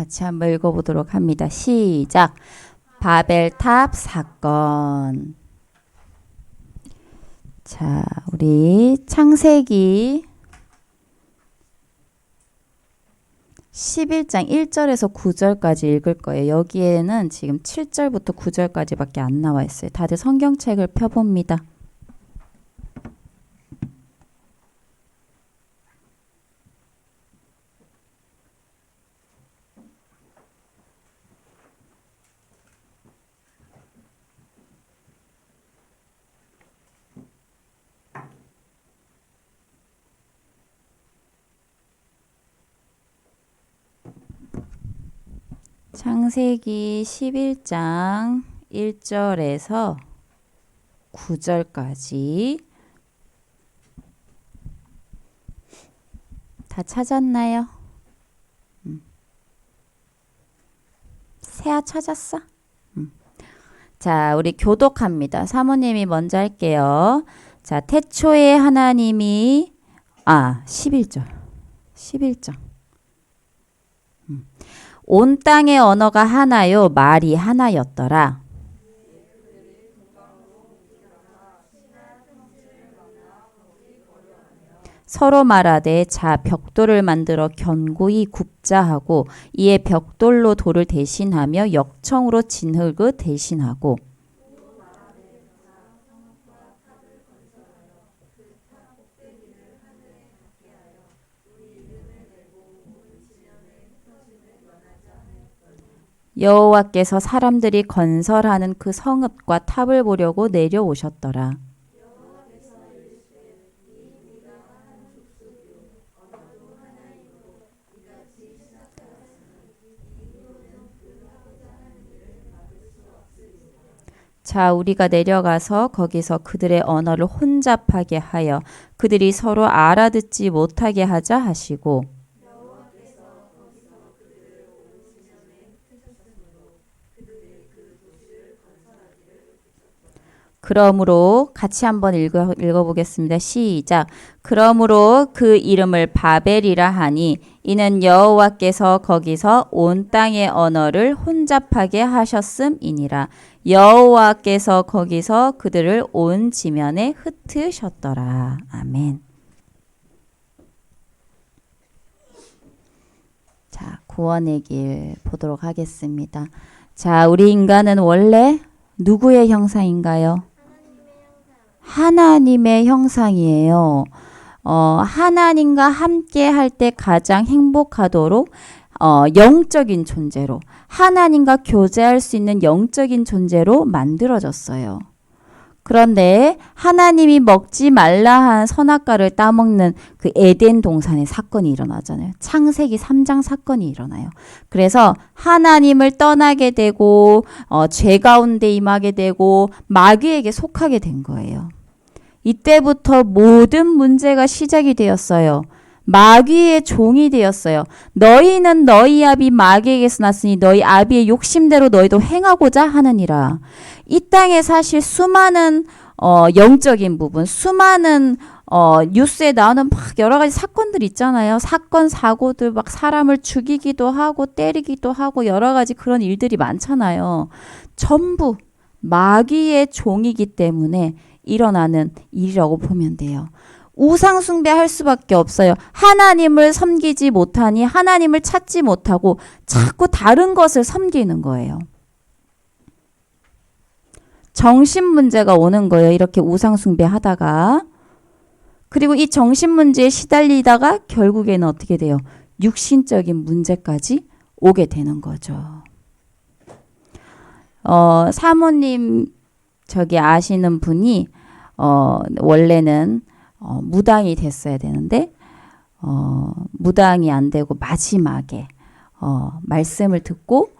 같이 한번 읽어보도록 합니다. 시작. 바벨탑 사건. 자, 우리 창세기 11장 1절에서 9절까지 읽을 거예요. 여기에는 지금 7절부터 9절까지밖에 안 나와 있어요. 다들 성경책을 펴봅니다. 창세기 11장 1절에서 9절까지 다 찾았나요? 세아 찾았어? 자, 우리 교독합니다. 사모님이 먼저 할게요. 자, 태초에 하나님이 11절. 11절. 온 땅의 언어가 하나요, 말이 하나였더라. 서로 말하되 자 벽돌을 만들어 견고히 굽자 하고 이에 벽돌로 돌을 대신하며 역청으로 진흙을 대신하고 여호와께서 사람들이 건설하는 그 성읍과 탑을 보려고 내려오셨더라. 자, 우리가 내려가서 거기서 그들의 언어를 혼잡하게 하여 그들이 서로 알아듣지 못하게 하자 하시고 그러므로 같이 한번 읽어보겠습니다. 시작. 그러므로 그 이름을 바벨이라 하니 이는 여호와께서 거기서 온 땅의 언어를 혼잡하게 하셨음이니라. 여호와께서 거기서 그들을 온 지면에 흩으셨더라. 아멘. 자, 구원의 길 보도록 하겠습니다. 자, 우리 인간은 원래 누구의 형상인가요? 하나님의 형상이에요. 하나님과 함께 할 때 가장 행복하도록 영적인 존재로 하나님과 교제할 수 있는 영적인 존재로 만들어졌어요. 그런데 하나님이 먹지 말라 한 선악과를 따먹는 그 에덴 동산의 사건이 일어나잖아요. 창세기 3장 사건이 일어나요. 그래서 하나님을 떠나게 되고 죄 가운데 임하게 되고 마귀에게 속하게 된 거예요. 이때부터 모든 문제가 시작이 되었어요. 마귀의 종이 되었어요. 너희는 너희 아비 마귀에게서 났으니 너희 아비의 욕심대로 너희도 행하고자 하느니라. 이 땅에 사실 수많은 영적인 부분, 수많은 뉴스에 나오는 막 여러 가지 사건들 있잖아요. 사건, 사고들 막 사람을 죽이기도 하고 때리기도 하고 여러 가지 그런 일들이 많잖아요. 전부 마귀의 종이기 때문에 일어나는 일이라고 보면 돼요. 우상 숭배할 수밖에 없어요. 하나님을 섬기지 못하니 하나님을 찾지 못하고 자꾸 다른 것을 섬기는 거예요. 정신 문제가 오는 거예요. 이렇게 우상 숭배하다가. 그리고 이 정신 문제에 시달리다가 결국에는 어떻게 돼요? 육신적인 문제까지 오게 되는 거죠. 사모님 저기 아시는 분이 원래는 무당이 됐어야 되는데 무당이 안 되고 마지막에 말씀을 듣고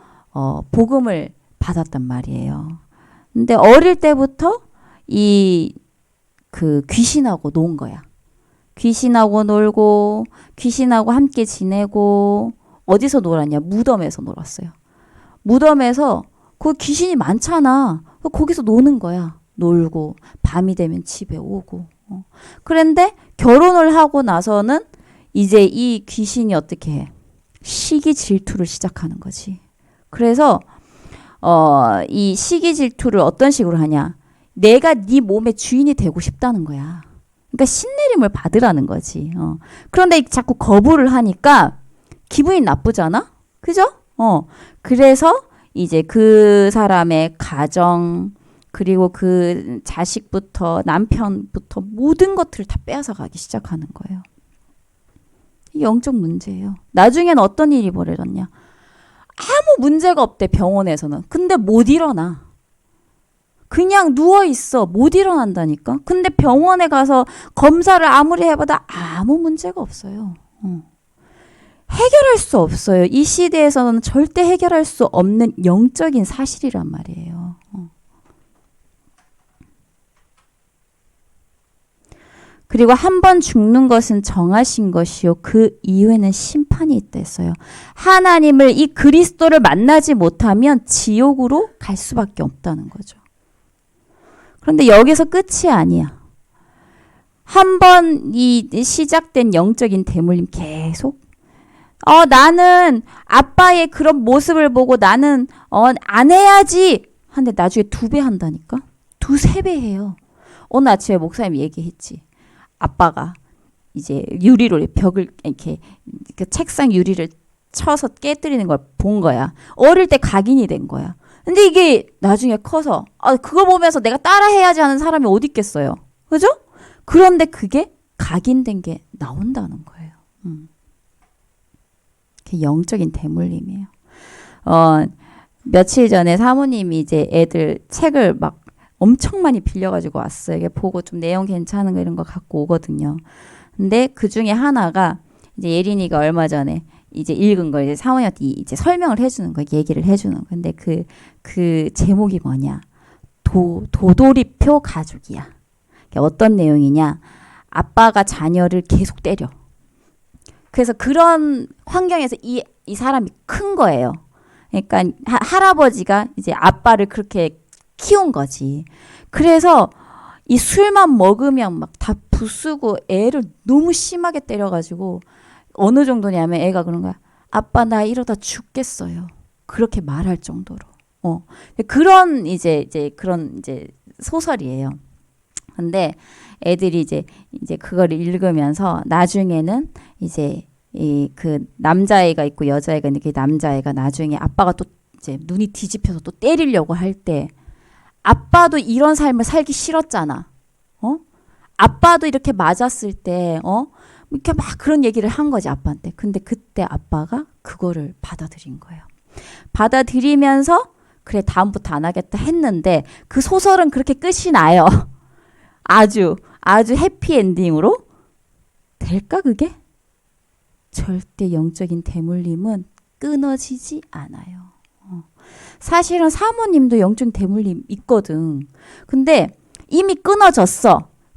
복음을 받았단 말이에요. 근데 어릴 때부터 그 귀신하고 논 거야. 귀신하고 놀고 귀신하고 함께 지내고 어디서 놀았냐? 무덤에서 놀았어요. 무덤에서 그 귀신이 많잖아. 거기서 노는 거야. 놀고 밤이 되면 집에 오고. 그런데 결혼을 하고 나서는 이제 이 귀신이 어떻게 해? 시기 질투를 시작하는 거지. 그래서 이 시기 질투를 어떤 식으로 하냐? 내가 네 몸의 주인이 되고 싶다는 거야. 그러니까 신내림을 받으라는 거지. 그런데 자꾸 거부를 하니까 기분이 나쁘잖아? 그죠? 그래서 이제 그 사람의 가정, 그리고 그 자식부터 남편부터 모든 것들을 다 빼앗아 가기 시작하는 거예요. 영적 문제예요. 나중엔 어떤 일이 벌어졌냐? 아무 문제가 없대, 병원에서는. 근데 못 일어나. 그냥 누워있어. 못 일어난다니까. 근데 병원에 가서 검사를 아무리 해봐도 아무 문제가 없어요. 해결할 수 없어요. 이 시대에서는 절대 해결할 수 없는 영적인 사실이란 말이에요. 그리고 한 번 죽는 것은 정하신 것이요. 그 이후에는 심판이 있다 했어요. 하나님을, 이 그리스도를 만나지 못하면 지옥으로 갈 수밖에 없다는 거죠. 그런데 여기서 끝이 아니야. 한 번 이 시작된 영적인 대물림 계속 나는 아빠의 그런 모습을 보고 나는 안 해야지 하는데 나중에 2배 한다니까. 2-3배 해요. 오늘 아침에 목사님이 얘기했지. 아빠가 이제 유리로 벽을 이렇게 그 책상 유리를 쳐서 깨뜨리는 걸 본 거야. 어릴 때 각인이 된 거야. 근데 이게 나중에 커서 그거 보면서 내가 따라해야지 하는 사람이 어디 있겠어요. 그죠? 그런데 그게 각인된 게 나온다는 거예요. 그게 영적인 대물림이에요. 며칠 전에 사모님이 이제 애들 책을 막 엄청 많이 빌려가지고 왔어요. 이게 보고 좀 내용 괜찮은 거 이런 거 갖고 오거든요. 근데 그 중에 하나가 이제 예린이가 얼마 전에 이제 읽은 걸 이제 사모님한테 이제 설명을 해주는 거, 얘기를 해주는 거. 근데 그 제목이 뭐냐? 도돌이표 가족이야. 어떤 내용이냐? 아빠가 자녀를 계속 때려. 그래서 그런 환경에서 이 사람이 큰 거예요. 그러니까 할아버지가 이제 아빠를 그렇게 키운 거지. 그래서 이 술만 먹으면 막 다 부수고 애를 너무 심하게 때려가지고 어느 정도냐면 애가 그런 거야. 아빠 나 이러다 죽겠어요. 그렇게 말할 정도로. 그런 이제 그런 이제 소설이에요. 근데 애들이 이제 그걸 읽으면서 나중에는 이제 그 남자애가 있고 여자애가 있는데 그 남자애가 나중에 아빠가 또 이제 눈이 뒤집혀서 또 때리려고 할 때 아빠도 이런 삶을 살기 싫었잖아. 아빠도 이렇게 맞았을 때 이렇게 막 그런 얘기를 한 거지 아빠한테. 근데 그때 아빠가 그거를 받아들인 거예요. 받아들이면서 그래 다음부터 안 하겠다 했는데 그 소설은 그렇게 끝이 나요. 아주 해피엔딩으로 될까 그게? 절대 영적인 대물림은 끊어지지 않아요. 사실은 사모님도 영적인 대물림 있거든. 근데 이미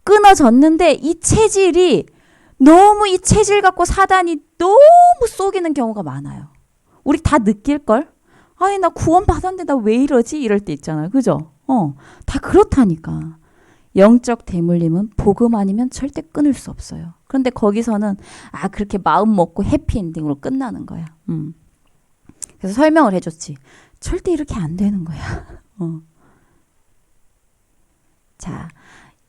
끊어졌는데 이 체질이 너무 이 체질 갖고 사단이 너무 속이는 경우가 많아요. 우리 다 느낄걸? 아니 나 구원 받았는데 나 왜 이러지? 이럴 때 있잖아요. 그죠? 다 그렇다니까. 영적 대물림은 복음 아니면 절대 끊을 수 없어요. 그런데 거기서는 그렇게 마음 먹고 해피엔딩으로 끝나는 거야. 그래서 설명을 해줬지. 절대 이렇게 안 되는 거야. 자,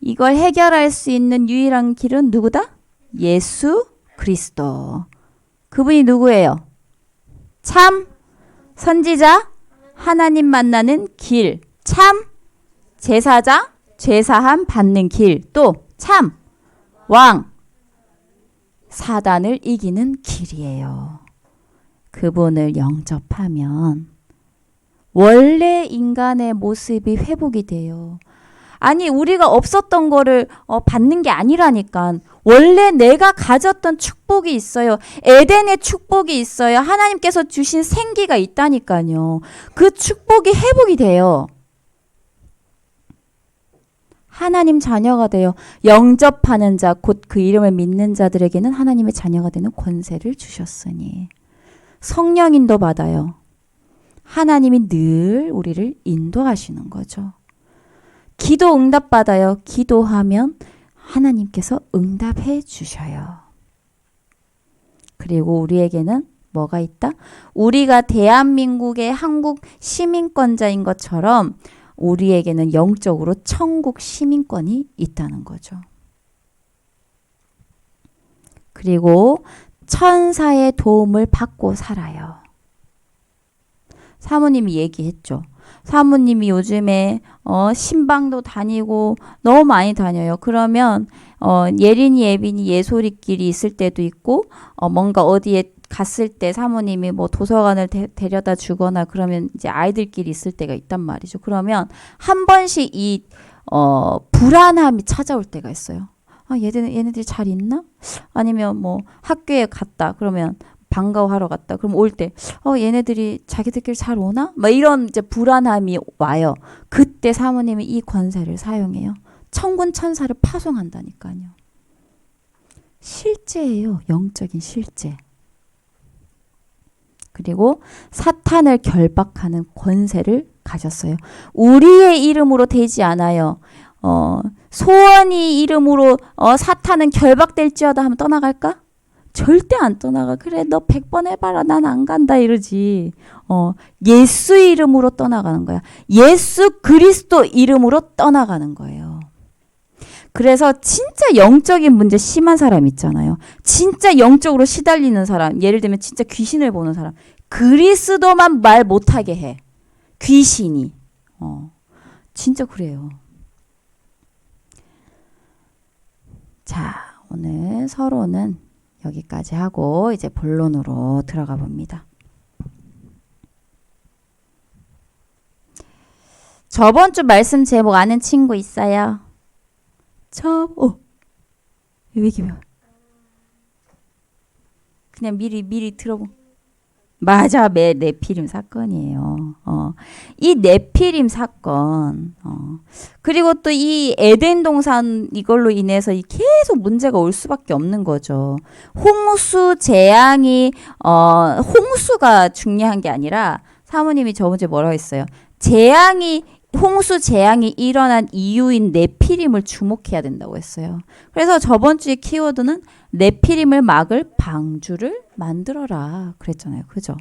이걸 해결할 수 있는 유일한 길은 누구다? 예수 그리스도. 그분이 누구예요? 참 선지자, 하나님 만나는 길, 참 제사장, 죄사함 받는 길, 또 참 왕, 사단을 이기는 길이에요. 그분을 영접하면 원래 인간의 모습이 회복이 돼요. 아니 우리가 없었던 거를 받는 게 아니라니까. 원래 내가 가졌던 축복이 있어요. 에덴의 축복이 있어요. 하나님께서 주신 생기가 있다니까요. 그 축복이 회복이 돼요. 하나님 자녀가 되어 영접하는 자, 곧 그 이름을 믿는 자들에게는 하나님의 자녀가 되는 권세를 주셨으니. 성령 인도 받아요. 하나님이 늘 우리를 인도하시는 거죠. 기도 응답 받아요. 기도하면 하나님께서 응답해 주셔요. 그리고 우리에게는 뭐가 있다? 우리가 대한민국의 한국 시민권자인 것처럼 우리에게는 영적으로 천국 시민권이 있다는 거죠. 그리고 천사의 도움을 받고 살아요. 사모님이 얘기했죠. 사모님이 요즘에 신방도 다니고 너무 많이 다녀요. 그러면 예린이, 예빈이 예솔이끼리 있을 때도 있고 뭔가 어디에 갔을 때 사모님이 뭐 도서관을 데려다 주거나 그러면 이제 아이들끼리 있을 때가 있단 말이죠. 그러면 한 번씩 이 불안함이 찾아올 때가 있어요. 아, 얘네들이 잘 있나? 아니면 뭐 학교에 갔다 그러면 방과후하러 갔다 그럼 올 때 얘네들이 자기들끼리 잘 오나? 막 이런 이제 불안함이 와요. 그때 사모님이 이 권세를 사용해요. 천군 천사를 파송한다니까요. 실제예요. 영적인 실제. 그리고 사탄을 결박하는 권세를 가졌어요. 우리의 이름으로 되지 않아요. 소원이 이름으로 사탄은 결박될지어다 하면 떠나갈까? 절대 안 떠나가. 그래 너 100번 해봐라 난 안 간다 이러지. 예수 이름으로 떠나가는 거야. 예수 그리스도 이름으로 떠나가는 거예요. 그래서 진짜 영적인 문제 심한 사람 있잖아요. 진짜 영적으로 시달리는 사람. 예를 들면 진짜 귀신을 보는 사람. 그리스도만 말 못하게 해. 귀신이. 진짜 그래요. 자, 오늘 서론은 여기까지 하고 이제 본론으로 들어가 봅니다. 저번 주 말씀 제목 아는 친구 있어요? 왜 이렇게 그냥 미리 들어보. 맞아, 네피림 사건이에요. 이 네피림 사건, 그리고 또 이 에덴 동산 이걸로 인해서 계속 문제가 올 수밖에 없는 거죠. 홍수 재앙이 홍수가 중요한 게 아니라 사모님이 저번 주에 뭐라고 했어요? 홍수 재앙이 일어난 이유인 네피림을 주목해야 된다고 했어요. 그래서 저번 주의 키워드는 네피림을 막을 방주를 만들어라 그랬잖아요. 그죠?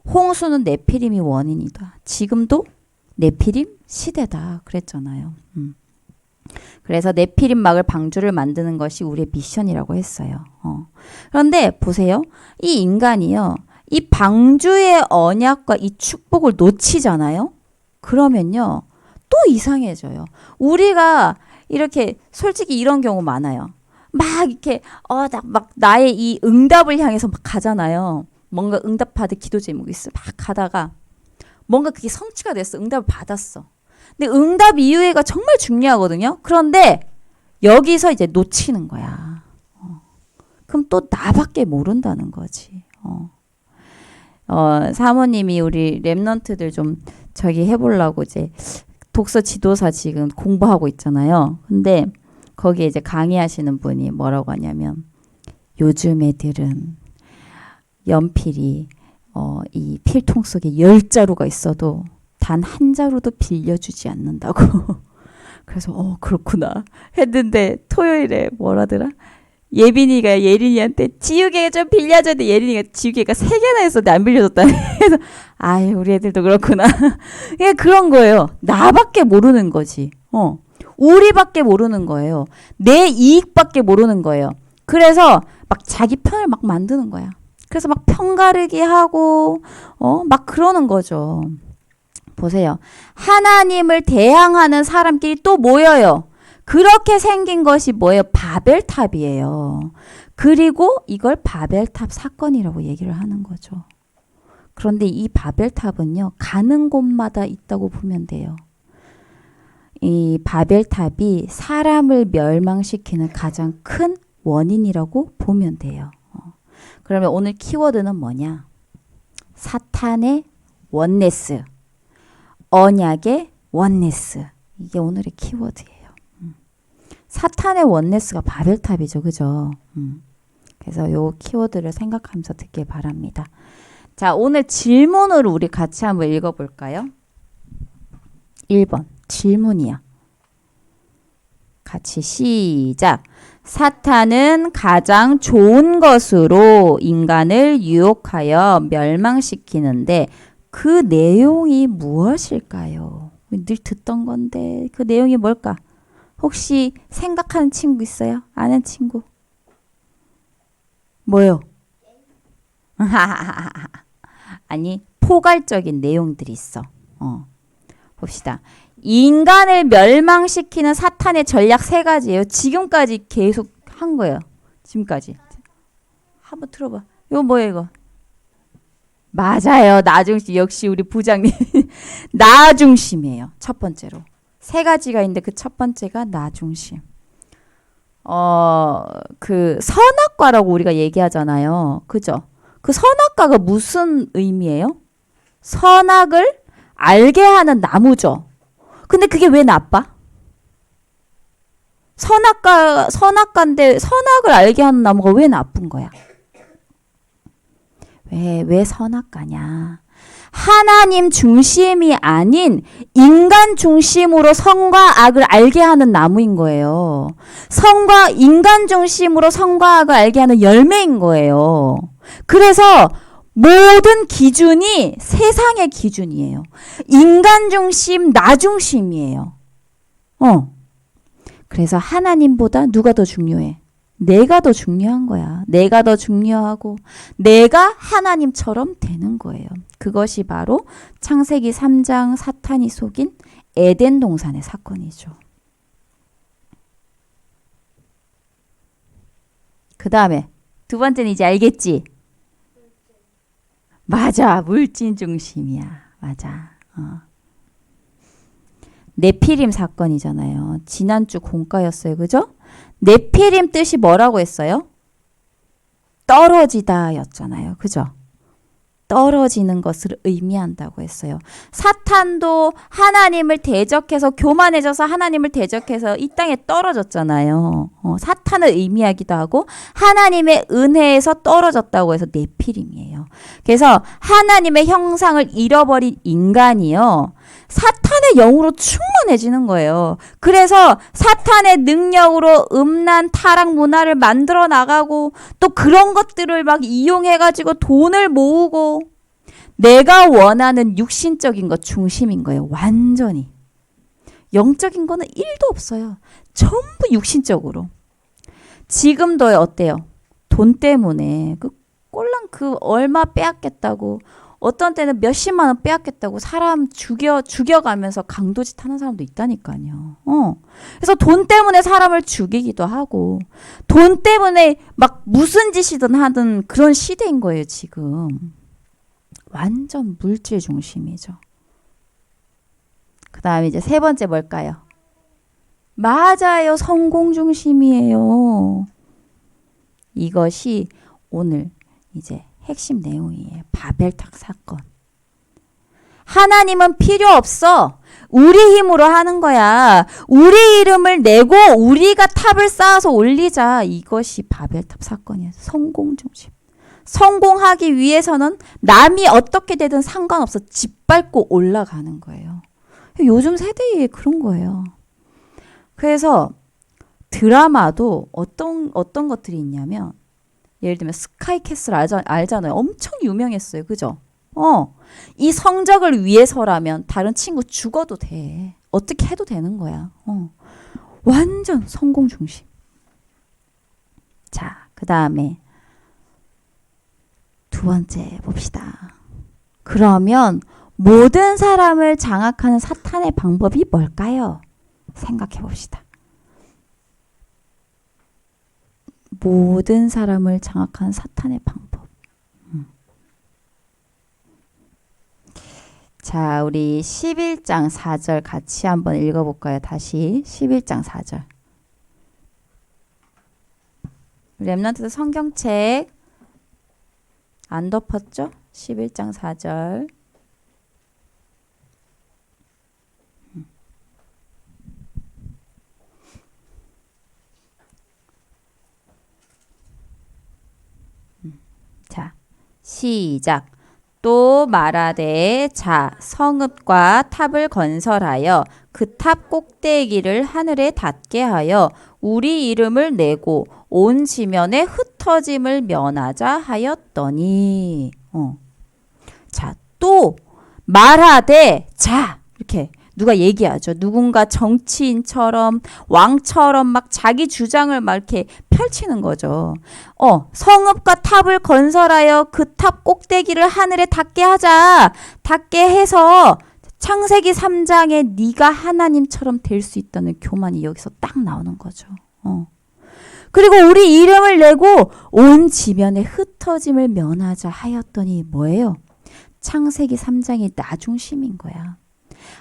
홍수는 네피림이 원인이다. 지금도 네피림 시대다 그랬잖아요. 그래서 네피림 막을 방주를 만드는 것이 우리의 미션이라고 했어요. 그런데 보세요. 이 인간이요. 이 방주의 언약과 이 축복을 놓치잖아요. 그러면요. 또 이상해져요. 우리가 이렇게 솔직히 이런 경우 많아요. 막 이렇게 막 나의 이 응답을 향해서 막 가잖아요. 뭔가 응답받을 기도 제목이 있어. 막 가다가 뭔가 그게 성취가 됐어. 응답을 받았어. 근데 응답 이후에가 정말 중요하거든요. 그런데 여기서 이제 놓치는 거야. 그럼 또 나밖에 모른다는 거지. 사모님이 우리 랩런트들 좀 저기 해보려고 이제 독서 지도사 지금 공부하고 있잖아요. 근데 거기에 이제 강의하시는 분이 뭐라고 하냐면 요즘 애들은 연필이 이 필통 속에 10자루가 있어도 단 한 자루도 빌려주지 않는다고. 그래서 그렇구나 했는데 토요일에 뭐라더라? 예빈이가 예린이한테 지우개 좀 빌려줘야 돼. 예린이가 지우개가 3개나 있었는데 안 빌려줬다. 그래서 우리 애들도 그렇구나. 그런 거예요. 나밖에 모르는 거지. 우리밖에 모르는 거예요. 내 이익밖에 모르는 거예요. 그래서 막 자기 편을 막 만드는 거야. 그래서 막 편가르기 하고 막 그러는 거죠. 보세요. 하나님을 대항하는 사람끼리 또 모여요. 그렇게 생긴 것이 뭐예요? 바벨탑이에요. 그리고 이걸 바벨탑 사건이라고 얘기를 하는 거죠. 그런데 이 바벨탑은요. 가는 곳마다 있다고 보면 돼요. 이 바벨탑이 사람을 멸망시키는 가장 큰 원인이라고 보면 돼요. 그러면 오늘 키워드는 뭐냐? 사탄의 원네스, 언약의 원네스. 이게 오늘의 키워드예요. 사탄의 원네스가 바벨탑이죠. 그죠? 그래서 요 키워드를 생각하면서 듣길 바랍니다. 자, 오늘 질문으로 우리 같이 한번 읽어볼까요? 1번 질문이야. 같이 시작. 사탄은 가장 좋은 것으로 인간을 유혹하여 멸망시키는데 그 내용이 무엇일까요? 늘 듣던 건데 그 내용이 뭘까? 혹시 생각하는 친구 있어요? 아는 친구? 뭐요? 아니, 포괄적인 내용들이 있어. 봅시다. 인간을 멸망시키는 사탄의 전략 3가지예요. 지금까지 계속 한 거예요. 지금까지. 한번 들어봐. 이거 뭐예요, 이거? 맞아요. 나중심. 역시 우리 부장님. 나중심이에요. 첫 번째로. 3가지가 있는데 그 첫 번째가 나중심. 그 선악과라고 우리가 얘기하잖아요. 그죠? 그 선악과가 무슨 의미예요? 선악을 알게 하는 나무죠. 근데 그게 왜 나빠? 선악과인데 선악을 알게 하는 나무가 왜 나쁜 거야? 왜 선악과냐? 하나님 중심이 아닌 인간 중심으로 선과 악을 알게 하는 나무인 거예요. 인간 중심으로 선과 악을 알게 하는 열매인 거예요. 그래서 모든 기준이 세상의 기준이에요. 인간 중심, 나 중심이에요. 그래서 하나님보다 누가 더 중요해? 내가 더 중요한 거야. 내가 더 중요하고 내가 하나님처럼 되는 거예요. 그것이 바로 창세기 3장 사탄이 속인 에덴 동산의 사건이죠. 그 다음에 두 번째는 이제 알겠지? 맞아. 물질 중심이야. 맞아. 네피림 사건이잖아요. 지난주 공과였어요. 그죠? 네피림 뜻이 뭐라고 했어요? 떨어지다 였잖아요. 그죠? 떨어지는 것을 의미한다고 했어요. 사탄도 하나님을 대적해서 교만해져서 하나님을 대적해서 이 땅에 떨어졌잖아요. 사탄을 의미하기도 하고 하나님의 은혜에서 떨어졌다고 해서 네피림이에요. 그래서 하나님의 형상을 잃어버린 인간이요. 사탄의 영으로 충만해지는 거예요. 그래서 사탄의 능력으로 음란, 타락 문화를 만들어 나가고 또 그런 것들을 막 이용해가지고 돈을 모으고 내가 원하는 육신적인 것 중심인 거예요. 완전히. 영적인 거는 1도 없어요. 전부 육신적으로. 지금도 어때요? 돈 때문에 그 꼴랑 그 얼마 빼앗겠다고 어떤 때는 몇십만 원 빼앗겠다고 사람 죽여가면서 강도짓 하는 사람도 있다니까요. 그래서 돈 때문에 사람을 죽이기도 하고 돈 때문에 막 무슨 짓이든 하든 그런 시대인 거예요, 지금. 완전 물질 중심이죠. 그 다음에 이제 3번째 뭘까요? 맞아요. 성공 중심이에요. 이것이 오늘 이제 핵심 내용이에요. 바벨탑 사건. 하나님은 필요 없어. 우리 힘으로 하는 거야. 우리 이름을 내고 우리가 탑을 쌓아서 올리자. 이것이 바벨탑 사건이에요. 성공 중심. 성공하기 위해서는 남이 어떻게 되든 상관없어. 짓밟고 올라가는 거예요. 요즘 세대에 그런 거예요. 그래서 드라마도 어떤 것들이 있냐면 예를 들면 스카이캐슬 알잖아요. 엄청 유명했어요. 그죠? 이 성적을 위해서라면 다른 친구 죽어도 돼. 어떻게 해도 되는 거야. 완전 성공 중심. 자, 그 다음에 2번째 봅시다. 그러면 모든 사람을 장악하는 사탄의 방법이 뭘까요? 생각해 봅시다. 모든 사람을 장악하는 사탄의 방법. 자, 우리 11장 4절 같이 한번 읽어볼까요? 다시 11장 4절. 렘넌트들 성경책 안 덮었죠? 11장 4절. 자, 시작. 또 말하되 자 성읍과 탑을 건설하여 그 탑 꼭대기를 하늘에 닿게 하여 우리 이름을 내고 온 지면에 흩어짐을 면하자 하였더니 자, 또 말하되 자 이렇게 누가 얘기하죠. 누군가 정치인처럼 왕처럼 막 자기 주장을 막 이렇게 펼치는 거죠. 성읍과 탑을 건설하여 그 탑 꼭대기를 하늘에 닿게 하자. 닿게 해서 창세기 3장에 네가 하나님처럼 될 수 있다는 교만이 여기서 딱 나오는 거죠. 그리고 우리 이름을 내고 온 지면에 흩어짐을 면하자 하였더니 뭐예요? 창세기 3장이 나중심인 거야.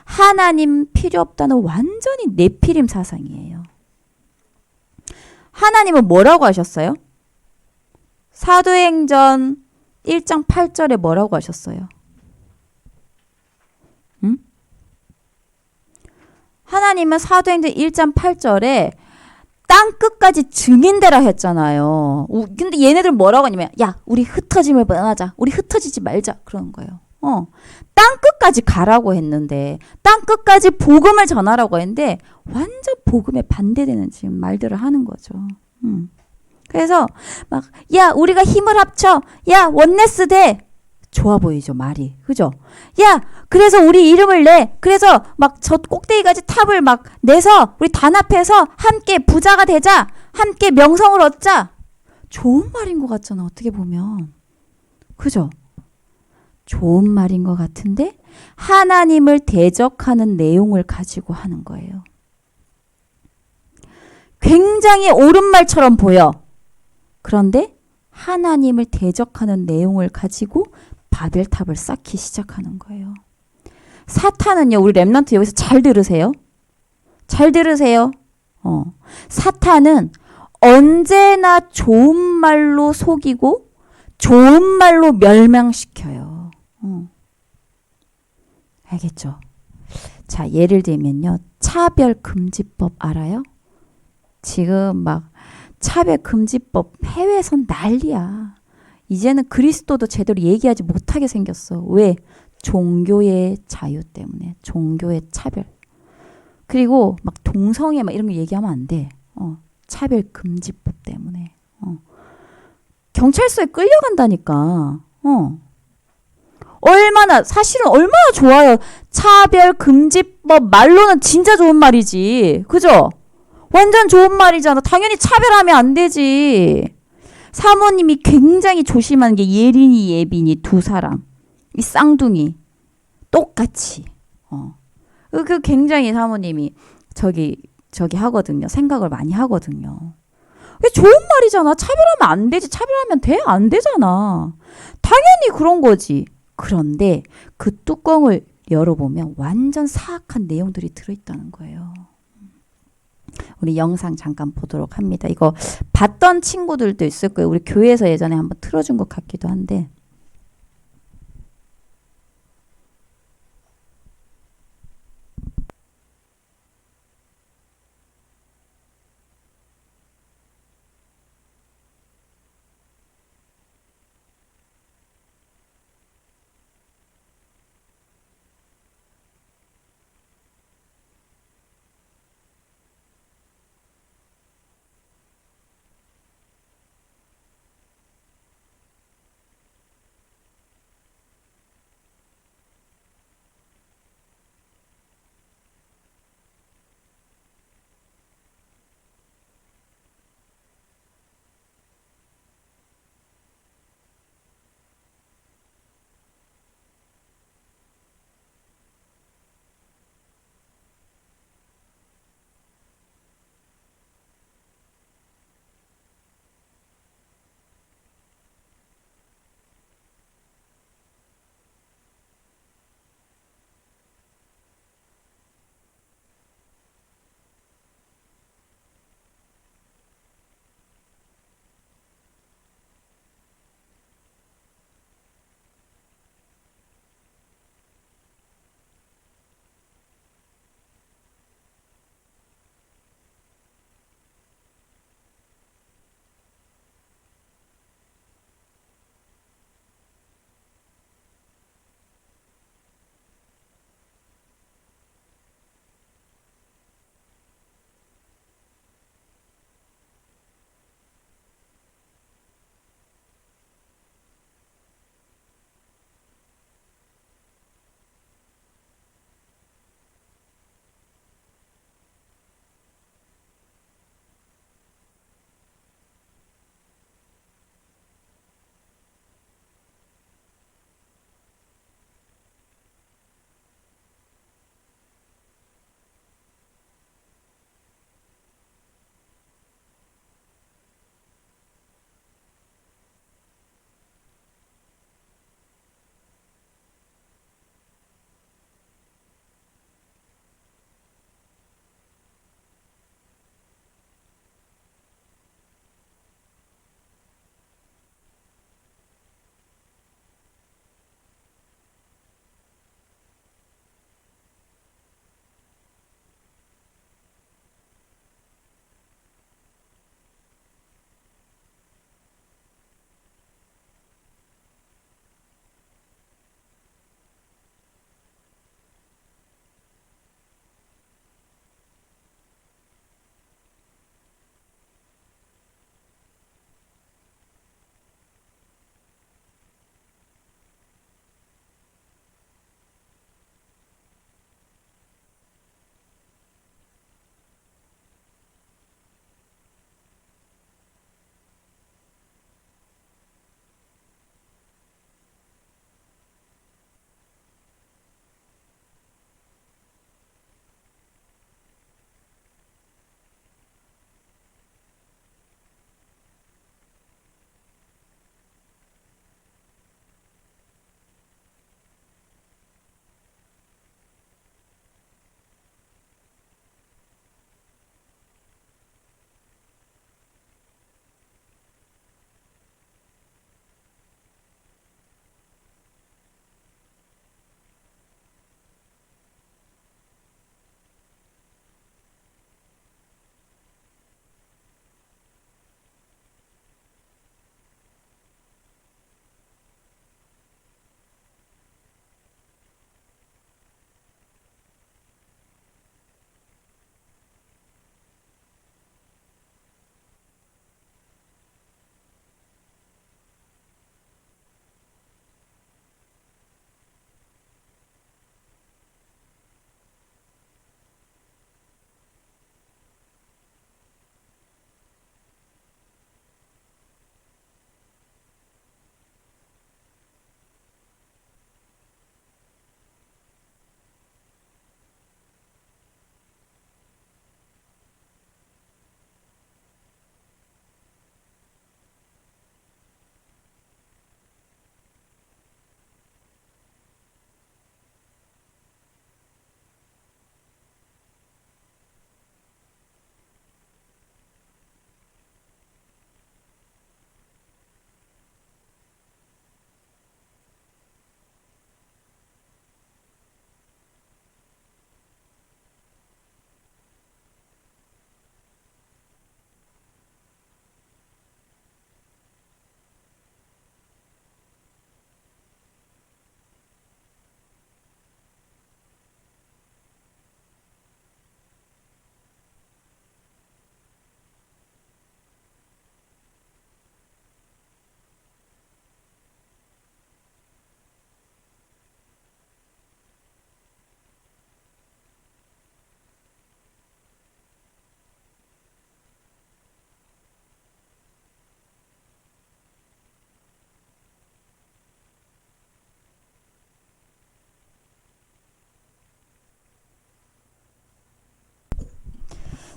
하나님 필요 없다는 완전히 네피림 사상이에요. 하나님은 뭐라고 하셨어요? 사도행전 1장 8절에 뭐라고 하셨어요? 하나님은 사도행전 1장 8절에 땅 끝까지 증인되라 했잖아요. 근데 얘네들 뭐라고 하냐면 야 우리 흩어짐을 면하자. 우리 흩어지지 말자. 그러는 거예요. 땅 끝까지 가라고 했는데 땅 끝까지 복음을 전하라고 했는데 완전 복음에 반대되는 지금 말들을 하는 거죠. 그래서 막 야 우리가 힘을 합쳐. 야 원네스 돼. 좋아 보이죠 말이. 그죠? 야 그래서 우리 이름을 내. 그래서 막 저 꼭대기까지 탑을 막 내서 우리 단합해서 함께 부자가 되자. 함께 명성을 얻자. 좋은 말인 것 같잖아 어떻게 보면. 그죠? 좋은 말인 것 같은데 하나님을 대적하는 내용을 가지고 하는 거예요. 굉장히 옳은 말처럼 보여. 그런데 하나님을 대적하는 내용을 가지고 바벨탑을 쌓기 시작하는 거예요. 사탄은요. 우리 렘넌트 여기서 잘 들으세요. 잘 들으세요. 사탄은 언제나 좋은 말로 속이고 좋은 말로 멸망시켜요. 알겠죠? 자, 예를 들면요. 차별금지법 알아요? 지금 막 차별금지법 해외에선 난리야. 이제는 그리스도도 제대로 얘기하지 못하게 생겼어. 왜? 종교의 자유 때문에. 종교의 차별. 그리고 막 동성애 막 이런 거 얘기하면 안 돼. 차별금지법 때문에. 경찰서에 끌려간다니까. 사실은 얼마나 좋아요. 차별금지법 말로는 진짜 좋은 말이지. 그죠? 완전 좋은 말이잖아. 당연히 차별하면 안 되지. 사모님이 굉장히 조심하는 게 예린이, 예빈이 두 사람. 이 쌍둥이. 똑같이. 그 굉장히 사모님이 저기 하거든요. 생각을 많이 하거든요. 그게 좋은 말이잖아. 차별하면 안 되지. 차별하면 돼? 안 되잖아. 당연히 그런 거지. 그런데 그 뚜껑을 열어보면 완전 사악한 내용들이 들어있다는 거예요. 우리 영상 잠깐 보도록 합니다. 이거 봤던 친구들도 있을 거예요. 우리 교회에서 예전에 한번 틀어준 것 같기도 한데.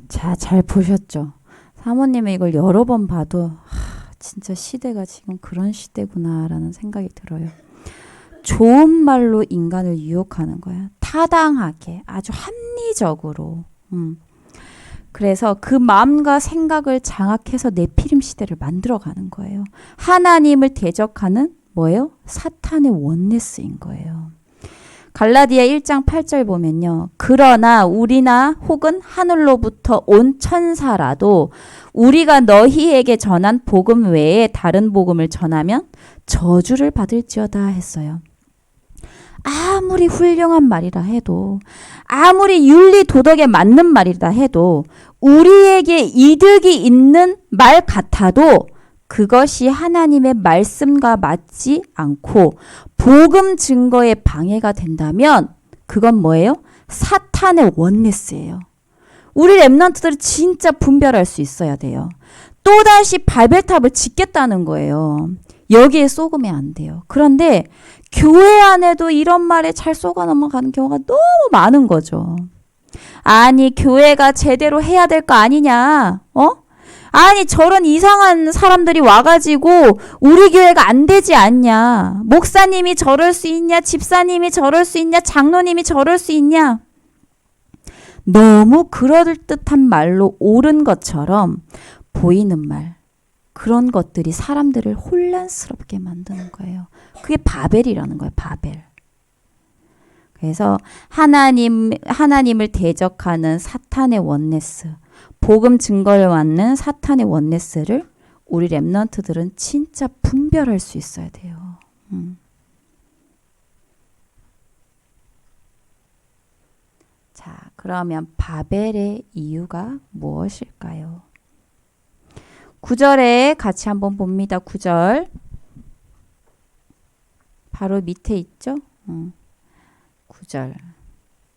자, 잘 보셨죠? 사모님은 이걸 여러 번 봐도 진짜 시대가 지금 그런 시대구나라는 생각이 들어요. 좋은 말로 인간을 유혹하는 거야. 타당하게, 아주 합리적으로. 그래서 그 마음과 생각을 장악해서 네피림 시대를 만들어가는 거예요. 하나님을 대적하는 뭐예요? 사탄의 원네스인 거예요. 갈라디아 1장 8절 보면요. 그러나 우리나 혹은 하늘로부터 온 천사라도 우리가 너희에게 전한 복음 외에 다른 복음을 전하면 저주를 받을지어다 했어요. 아무리 훌륭한 말이라 해도, 아무리 윤리 도덕에 맞는 말이라 해도, 우리에게 이득이 있는 말 같아도 그것이 하나님의 말씀과 맞지 않고 복음 증거에 방해가 된다면 그건 뭐예요? 사탄의 원네스예요. 우리 렘넌트들은 진짜 분별할 수 있어야 돼요. 또다시 바벨탑을 짓겠다는 거예요. 여기에 쏘으면 안 돼요. 그런데 교회 안에도 이런 말에 잘 쏘가 넘어가는 경우가 너무 많은 거죠. 아니, 교회가 제대로 해야 될 거 아니냐? 아니, 저런 이상한 사람들이 와가지고 우리 교회가 안 되지 않냐? 목사님이 저럴 수 있냐? 집사님이 저럴 수 있냐? 장로님이 저럴 수 있냐? 너무 그럴듯한 말로 옳은 것처럼 보이는 말, 그런 것들이 사람들을 혼란스럽게 만드는 거예요. 그게 바벨이라는 거예요. 바벨. 그래서 하나님을 대적하는 사탄의 원네스, 복음 증거를 받는 사탄의 원네스를 우리 렘넌트들은 진짜 분별할 수 있어야 돼요. 자, 그러면 바벨의 이유가 무엇일까요? 9절에 같이 한번 봅니다. 9절. 바로 밑에 있죠? 9절.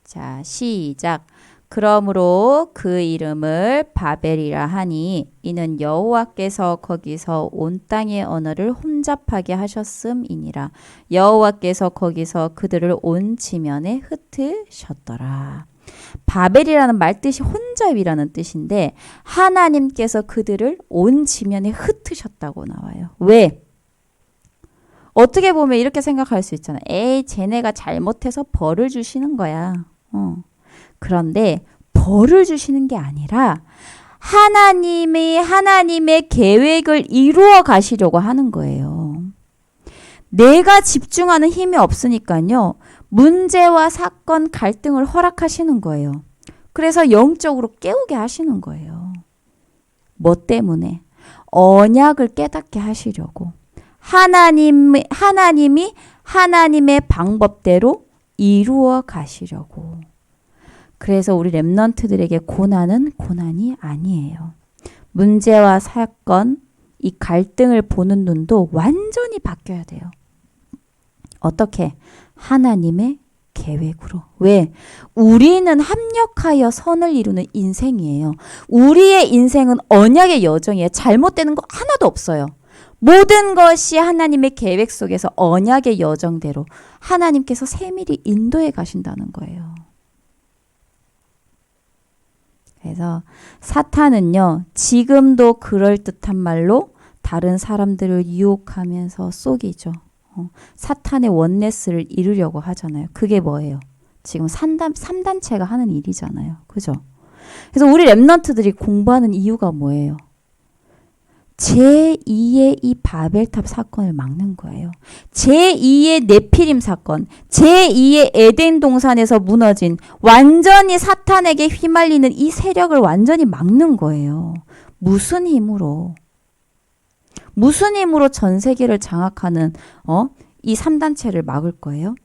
자, 시작. 그러므로 그 이름을 바벨이라 하니 이는 여호와께서 거기서 온 땅의 언어를 혼잡하게 하셨음이니라. 여호와께서 거기서 그들을 온 지면에 흩으셨더라. 바벨이라는 말 뜻이 혼잡이라는 뜻인데 하나님께서 그들을 온 지면에 흩으셨다고 나와요. 왜? 어떻게 보면 이렇게 생각할 수 있잖아요. 에이, 쟤네가 잘못해서 벌을 주시는 거야. 그런데 벌을 주시는 게 아니라 하나님의 계획을 이루어 가시려고 하는 거예요. 내가 집중하는 힘이 없으니까요. 문제와 사건, 갈등을 허락하시는 거예요. 그래서 영적으로 깨우게 하시는 거예요. 뭐 때문에? 언약을 깨닫게 하시려고. 하나님이 하나님의 방법대로 이루어 가시려고. 그래서 우리 렘넌트들에게 고난은 고난이 아니에요. 문제와 사건, 이 갈등을 보는 눈도 완전히 바뀌어야 돼요. 어떻게? 하나님의 계획으로. 왜? 우리는 합력하여 선을 이루는 인생이에요. 우리의 인생은 언약의 여정이에요. 잘못되는 거 하나도 없어요. 모든 것이 하나님의 계획 속에서 언약의 여정대로 하나님께서 세밀히 인도해 가신다는 거예요. 그래서 사탄은요, 지금도 그럴듯한 말로 다른 사람들을 유혹하면서 속이죠. 사탄의 원네스를 이루려고 하잖아요. 그게 뭐예요? 지금 3단체가 하는 일이잖아요. 그죠? 그래서 우리 렘넌트들이 공부하는 이유가 뭐예요? 제2의 이 바벨탑 사건을 막는 거예요. 제2의 네피림 사건, 제2의 에덴 동산에서 무너진 완전히 사탄에게 휘말리는 이 세력을 완전히 막는 거예요. 무슨 힘으로? 무슨 힘으로 전 세계를 장악하는 이 3단체를 막을 거예요?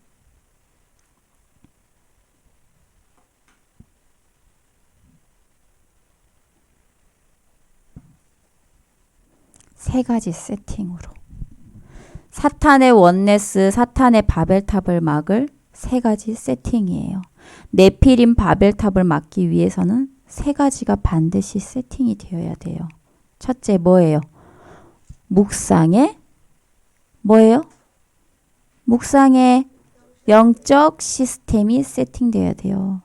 세 가지 세팅으로. 사탄의 원네스, 사탄의 바벨탑을 막을 세 가지 세팅이에요. 네피림 바벨탑을 막기 위해서는 세 가지가 반드시 세팅이 되어야 돼요. 첫째 뭐예요? 묵상의 뭐예요? 묵상의 영적 시스템이 세팅돼야 돼요.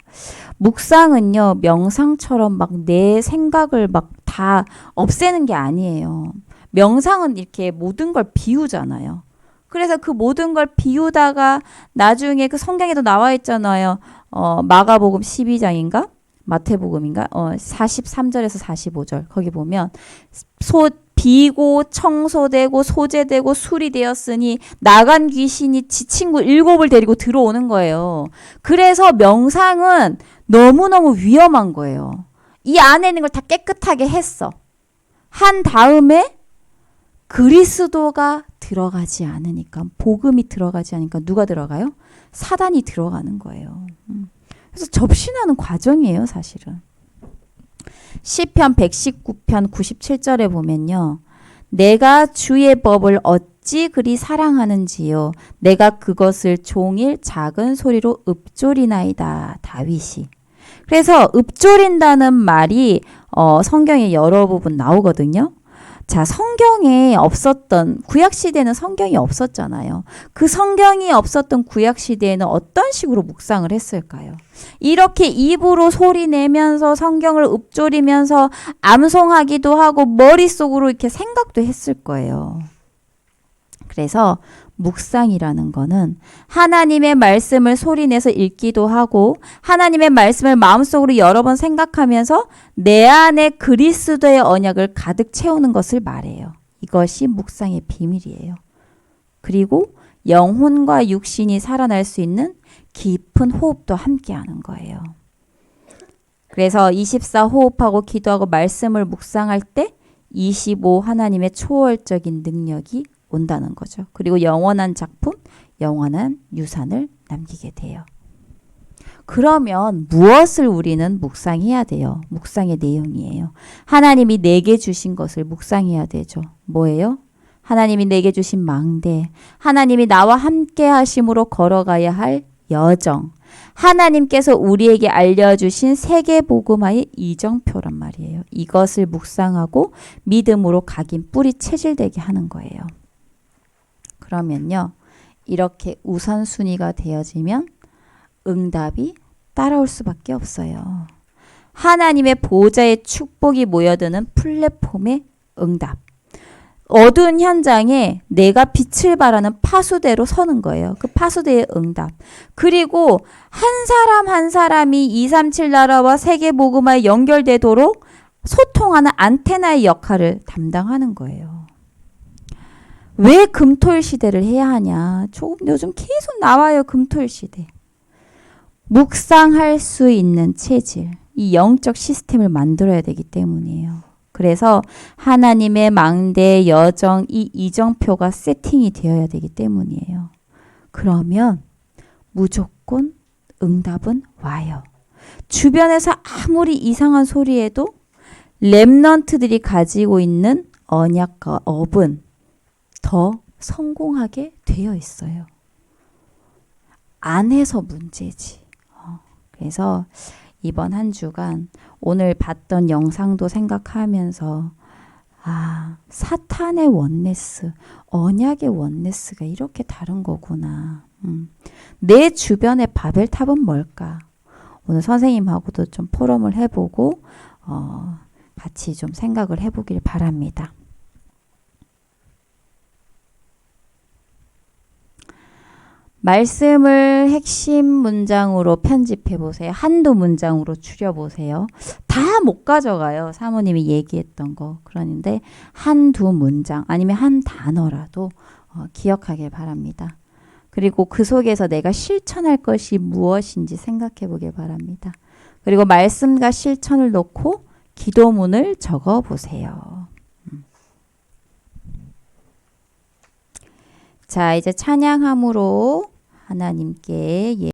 묵상은요, 명상처럼 막 내 생각을 막 다 없애는 게 아니에요. 명상은 이렇게 모든 걸 비우잖아요. 그래서 그 모든 걸 비우다가 나중에 그 성경에도 나와 있잖아요. 마가복음 12장인가? 마태복음인가? 43절에서 45절. 거기 보면 비고 청소되고 소재되고 술이 되었으니 나간 귀신이 지 친구 7을 데리고 들어오는 거예요. 그래서 명상은 너무너무 위험한 거예요. 이 안에 있는 걸 다 깨끗하게 했어. 한 다음에 그리스도가 들어가지 않으니까, 복음이 들어가지 않으니까 누가 들어가요? 사단이 들어가는 거예요. 그래서 접신하는 과정이에요, 사실은. 시편 119편 97절에 보면요. 내가 주의 법을 어찌 그리 사랑하는지요. 내가 그것을 종일 작은 소리로 읊조리나이다. 다윗이. 그래서 읊조린다는 말이 성경에 여러 부분 나오거든요. 자, 성경에 없었던, 구약시대에는 성경이 없었잖아요. 그 성경이 없었던 구약시대에는 어떤 식으로 묵상을 했을까요? 이렇게 입으로 소리 내면서 성경을 읊조리면서 암송하기도 하고 머릿속으로 이렇게 생각도 했을 거예요. 그래서 묵상이라는 거는 하나님의 말씀을 소리내서 읽기도 하고 하나님의 말씀을 마음속으로 여러 번 생각하면서 내 안에 그리스도의 언약을 가득 채우는 것을 말해요. 이것이 묵상의 비밀이에요. 그리고 영혼과 육신이 살아날 수 있는 깊은 호흡도 함께 하는 거예요. 그래서 24 호흡하고 기도하고 말씀을 묵상할 때 25 하나님의 초월적인 능력이 온다는 거죠. 그리고 영원한 작품, 영원한 유산을 남기게 돼요. 그러면 무엇을 우리는 묵상해야 돼요? 묵상의 내용이에요. 하나님이 내게 주신 것을 묵상해야 되죠. 뭐예요? 하나님이 내게 주신 망대, 하나님이 나와 함께 하심으로 걸어가야 할 여정, 하나님께서 우리에게 알려주신 세계복음화의 이정표란 말이에요. 이것을 묵상하고 믿음으로 각인 뿌리 체질되게 하는 거예요. 그러면요, 이렇게 우선순위가 되어지면 응답이 따라올 수밖에 없어요. 하나님의 보좌의 축복이 모여드는 플랫폼의 응답. 어두운 현장에 내가 빛을 발하는 파수대로 서는 거예요. 그 파수대의 응답. 그리고 한 사람 한 사람이 237 나라와 세계복음화에 연결되도록 소통하는 안테나의 역할을 담당하는 거예요. 왜 금토일 시대를 해야 하냐? 요즘 계속 나와요. 금토일 시대. 묵상할 수 있는 체질, 이 영적 시스템을 만들어야 되기 때문이에요. 그래서 하나님의 망대, 여정, 이 이정표가 세팅이 되어야 되기 때문이에요. 그러면 무조건 응답은 와요. 주변에서 아무리 이상한 소리해도 렘넌트들이 가지고 있는 언약과 업은 더 성공하게 되어 있어요. 안에서 문제지. 그래서 이번 한 주간 오늘 봤던 영상도 생각하면서 사탄의 원네스, 언약의 원네스가 이렇게 다른 거구나. 내 주변의 바벨탑은 뭘까? 오늘 선생님하고도 좀 포럼을 해보고 같이 좀 생각을 해보길 바랍니다. 말씀을 핵심 문장으로 편집해 보세요. 한두 문장으로 줄여 보세요. 다 못 가져가요. 사모님이 얘기했던 거. 그러는데 한두 문장 아니면 한 단어라도 기억하길 바랍니다. 그리고 그 속에서 내가 실천할 것이 무엇인지 생각해 보길 바랍니다. 그리고 말씀과 실천을 놓고 기도문을 적어 보세요. 자, 이제 찬양함으로 하나님께